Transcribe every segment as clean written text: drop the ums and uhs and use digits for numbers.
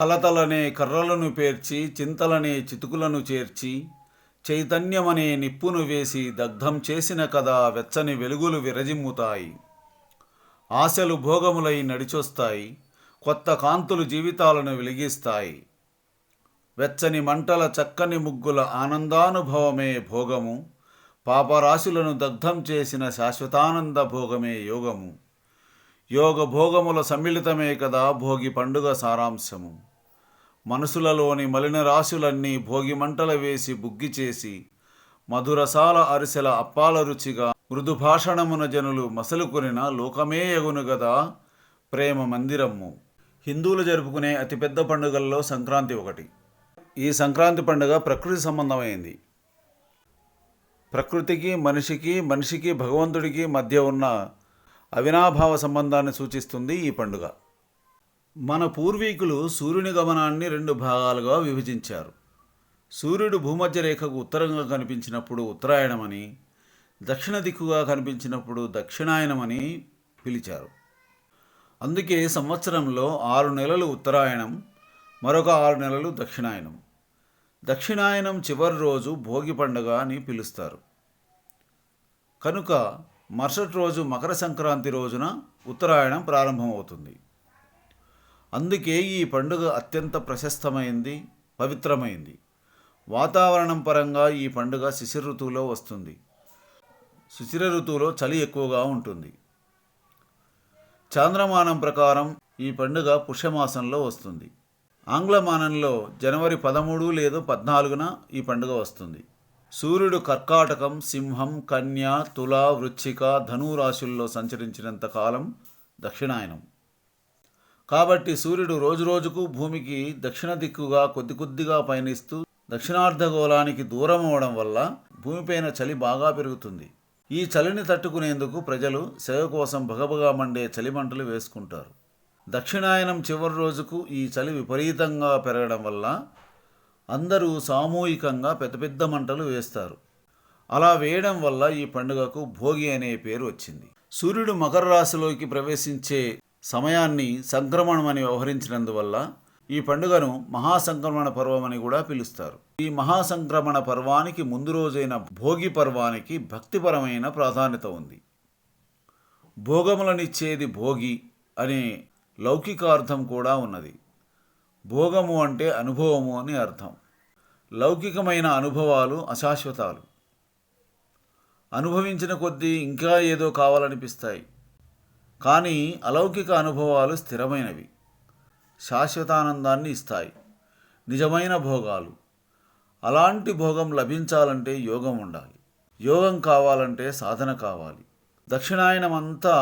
తలతలనే కర్రలను పేర్చి చింతలనే చితుకులను చేర్చి చైతన్యమనే నిప్పును వేసి దగ్ధం చేసిన కదా వెచ్చని వెలుగులు విరజిమ్ముతాయి. ఆశలు భోగములై నడిచొస్తాయి, కొత్త కాంతులు జీవితాలను వెలిగిస్తాయి. వెచ్చని మంటల చక్కని ముగ్గుల ఆనందానుభవమే భోగము, పాపరాశులను దగ్ధం చేసిన శాశ్వతానంద భోగమే యోగము. యోగ భోగముల సమ్మిళితమే కదా భోగి పండుగ సారాంశము. మనసులలోని మలిన రాశులన్నీ భోగి మంటల వేసి బుగ్గి చేసి మధురసాల అరిసెల అప్పాల రుచిగా మృదు భాషణమున జనులు మసలుకొనిన లోకమే యగును గదా ప్రేమ మందిరము. హిందువులు జరుపుకునే అతిపెద్ద పండుగల్లో సంక్రాంతి ఒకటి. ఈ సంక్రాంతి పండుగ ప్రకృతి సంబంధమైంది. ప్రకృతికి మనిషికి, మనిషికి భగవంతుడికి మధ్య ఉన్న అవినాభావ సంబంధాన్ని సూచిస్తుంది ఈ పండుగ. మన పూర్వీకులు సూర్యుని గమనాన్ని 2 భాగాలుగా విభజించారు. సూర్యుడు భూమధ్య రేఖకు ఉత్తరంగా కనిపించినప్పుడు ఉత్తరాయణమని, దక్షిణ దిక్కుగా కనిపించినప్పుడు దక్షిణాయనమని పిలిచారు. అందుకే సంవత్సరంలో 6 నెలలు ఉత్తరాయణం, మరొక 6 నెలలు దక్షిణాయనం. దక్షిణాయనం చివరి రోజు భోగి పండుగ అని పిలుస్తారు. కనుక మరుసటి రోజు మకర సంక్రాంతి రోజున ఉత్తరాయణం ప్రారంభమవుతుంది. అందుకే ఈ పండుగ అత్యంత ప్రశస్తమైంది, పవిత్రమైంది. వాతావరణం పరంగా ఈ పండుగ శిశిర ఋతువులో వస్తుంది. శిశిర ఋతువులో చలి ఎక్కువగా ఉంటుంది. చాంద్రమానం ప్రకారం ఈ పండుగ పుష్యమాసంలో వస్తుంది. ఆంగ్లమానంలో జనవరి 13 లేదా 14న ఈ పండుగ వస్తుంది. సూర్యుడు కర్కాటకం, సింహం, కన్య, తుల, వృశ్చిక, ధను రాశుల్లో సంచరించినంత కాలం దక్షిణాయనం. కాబట్టి సూర్యుడు రోజురోజుకు భూమికి దక్షిణ దిక్కుగా కొద్ది కొద్దిగా పయనిస్తూ దక్షిణార్ధగోళానికి దూరం అవడం వల్ల భూమిపైన చలి బాగా పెరుగుతుంది. ఈ చలిని తట్టుకునేందుకు ప్రజలు సేవ కోసం భగభగా మండే చలిమంటలు వేసుకుంటారు. దక్షిణాయనం చివరి రోజుకు ఈ చలి విపరీతంగా పెరగడం వల్ల అందరూ సామూహికంగా పెద్ద పెద్ద మంటలు వేస్తారు. అలా వేయడం వల్ల ఈ పండుగకు భోగి అనే పేరు వచ్చింది. సూర్యుడు మకర రాశిలోకి ప్రవేశించే సమయాన్ని సంక్రమణమని వ్యవహరించినందువల్ల ఈ పండుగను మహాసంక్రమణ పర్వం అని కూడా పిలుస్తారు. ఈ మహాసంక్రమణ పర్వానికి ముందు రోజైన భోగి పర్వానికి భక్తిపరమైన ప్రాధాన్యత ఉంది. భోగములనిచ్చేది భోగి అనే లౌకికార్థం కూడా ఉన్నది. భోగము అంటే అనుభవము అని అర్థం. లౌకికమైన అనుభవాలు అశాశ్వతాలు. అనుభవించిన కొద్దీ ఇంకా ఏదో కావాలనిపిస్తాయి. కానీ అలౌకిక అనుభవాలు స్థిరమైనవి, శాశ్వతానందాన్ని ఇస్తాయి, నిజమైన భోగాలు. అలాంటి భోగం లభించాలంటే యోగం ఉండాలి. యోగం కావాలంటే సాధన కావాలి. దక్షిణాయనమంతా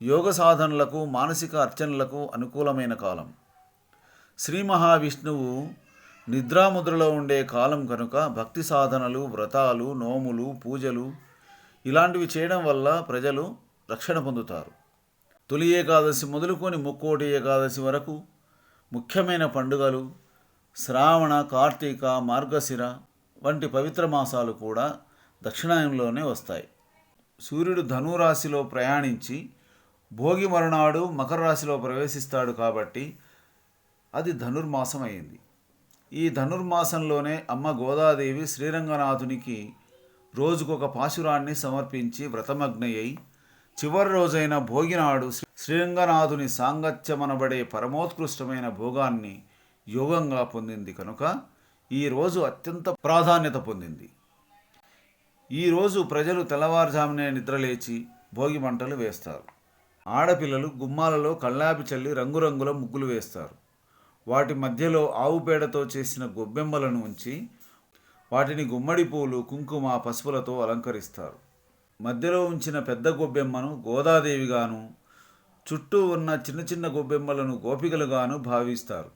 యోగ సాధనలకు, మానసిక అర్చనలకు అనుకూలమైన కాలం. శ్రీ మహావిష్ణువు నిద్రాముద్రలో ఉండే కాలం కనుక భక్తి సాధనలు, వ్రతాలు, నోములు, పూజలు ఇలాంటివి చేయడం వల్ల ప్రజలు రక్షణ పొందుతారు. తొలి ఏకాదశి మొదలుకొని ముక్కోటి ఏకాదశి వరకు ముఖ్యమైన పండుగలు శ్రావణ, కార్తీక, మార్గశిర వంటి పవిత్ర మాసాలు కూడా దక్షిణాయనంలోనే వస్తాయి. సూర్యుడు ధనురాశిలో ప్రయాణించి భోగి మరునాడు మకర రాశిలో ప్రవేశిస్తాడు కాబట్టి అది ధనుర్మాసం అయింది. ఈ ధనుర్మాసంలోనే అమ్మ గోదాదేవి శ్రీరంగనాథునికి రోజుకొక పాశురాన్ని సమర్పించి వ్రతమగ్నయ్యి చివరి రోజైన భోగినాడు శ్రీరంగనాథుని సాంగత్యమనబడే పరమోత్కృష్టమైన భోగాన్ని యోగంగా పొందింది కనుక ఈ రోజు అత్యంత ప్రాధాన్యత పొందింది. ఈరోజు ప్రజలు తెల్లవారుజామునే నిద్రలేచి భోగి మంటలు వేస్తారు. ఆడపిల్లలు గుమ్మాలలో కళ్ళాపి చల్లి రంగురంగుల ముగ్గులు వేస్తారు. వాటి మధ్యలో ఆవు పేడతో చేసిన గొబ్బెమ్మలను ఉంచి వాటిని గుమ్మడి పూలు, కుంకుమ, పసుపులతో అలంకరిస్తారు. మధ్యలో ఉంచిన పెద్ద గొబ్బెమ్మను గోదాదేవిగాను, చుట్టూ ఉన్న చిన్న చిన్న గొబ్బెమ్మలను గోపికలుగాను భావిస్తారు.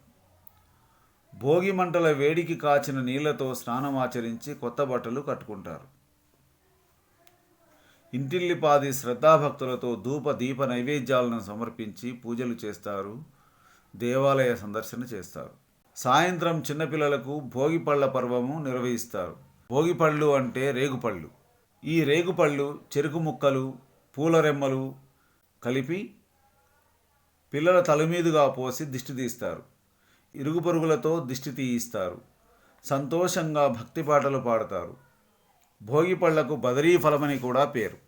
భోగి మంటల వేడికి కాచిన నీళ్లతో స్నానమాచరించి కొత్త బట్టలు కట్టుకుంటారు. ఇంటిల్లిపాది శ్రద్ధాభక్తులతో ధూప దీప నైవేద్యాలను సమర్పించి పూజలు చేస్తారు. దేవాలయ సందర్శన చేస్తారు. సాయంత్రం చిన్నపిల్లలకు భోగిపళ్ళ పర్వము నిర్వహిస్తారు. భోగిపళ్ళు అంటే రేగుపళ్ళు. ఈ రేగుపళ్ళు చెరుకు ముక్కలు, పూల రెమ్మలు కలిపి పిల్లల తల మీదుగా పోసి దిష్టి తీస్తారు. ఇరుగు పొరుగులతో దిష్టి తీయిస్తారు. సంతోషంగా భక్తి పాటలు పాడతారు. భోగి పళ్లకు బదరీ ఫలమని కూడా పేరు.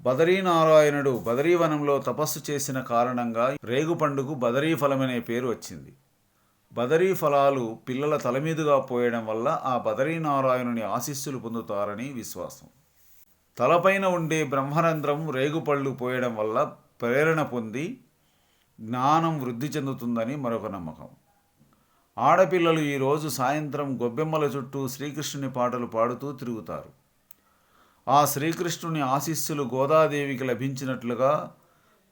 బదరీనారాయణుడు బదరీవనంలో తపస్సు చేసిన కారణంగా రేగు పండుకు బదరీ ఫలమనే పేరు వచ్చింది. బదరీ ఫలాలు పిల్లల తలమీదుగా పోయడం వల్ల ఆ బదరీనారాయణుని ఆశీస్సులు పొందుతారని విశ్వాసం. తలపైన ఉండే బ్రహ్మరంధ్రం రేగుపళ్ళు పోయడం వల్ల ప్రేరణ పొంది జ్ఞానం వృద్ధి చెందుతుందని మరొక నమ్మకం. ఆడపిల్లలు ఈరోజు సాయంత్రం గొబ్బెమ్మల చుట్టూ శ్రీకృష్ణుని పాటలు పాడుతూ తిరుగుతారు. ఆ శ్రీకృష్ణుని ఆశీస్సులు గోదాదేవికి లభించినట్లుగా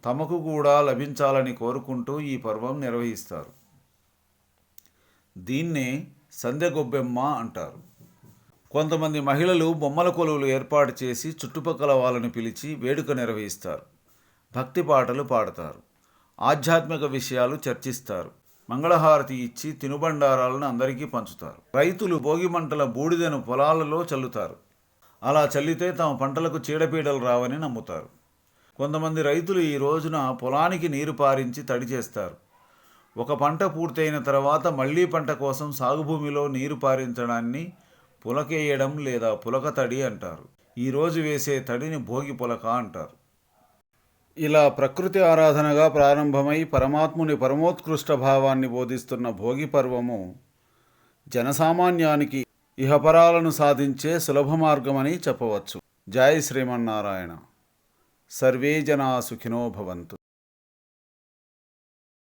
తమకు కూడా లభించాలని కోరుకుంటూ ఈ పర్వం నిర్వహిస్తారు. దీన్నే సందె గొబ్బెమ్మ అంటారు. కొంతమంది మహిళలు బొమ్మల కొలువులు ఏర్పాటు చేసి చుట్టుపక్కల వాళ్ళని పిలిచి వేడుక నిర్వహిస్తారు. భక్తి పాటలు పాడతారు. ఆధ్యాత్మిక విషయాలు చర్చిస్తారు. మంగళహారతి ఇచ్చి తినుబండారాలను అందరికీ పంచుతారు. రైతులు భోగి మంటల బూడిదను పొలాలలో చల్లుతారు. అలా చల్లితే తమ పంటలకు చీడపీడలు రావని నమ్ముతారు. కొంతమంది రైతులు ఈ రోజున పొలానికి నీరు పారించి తడి చేస్తారు. ఒక పంట పూర్తయిన తర్వాత మళ్లీ పంట కోసం సాగుభూమిలో నీరు పారించడాన్ని పులకేయడం లేదా పులక తడి అంటారు. ఈరోజు వేసే తడిని భోగి పులక అంటారు. ఇలా ప్రకృతి ఆరాధనగా ప్రారంభమై పరమాత్ముని పరమోత్కృష్ట భావాన్ని బోధిస్తున్న భోగి పర్వము జనసామాన్యానికి ఇహపరాలను సాధించే సులభ మార్గమని చెప్పవచ్చు. జై శ్రీమన్నారాయణ. సర్వే జనా సుఖినో భవంతు.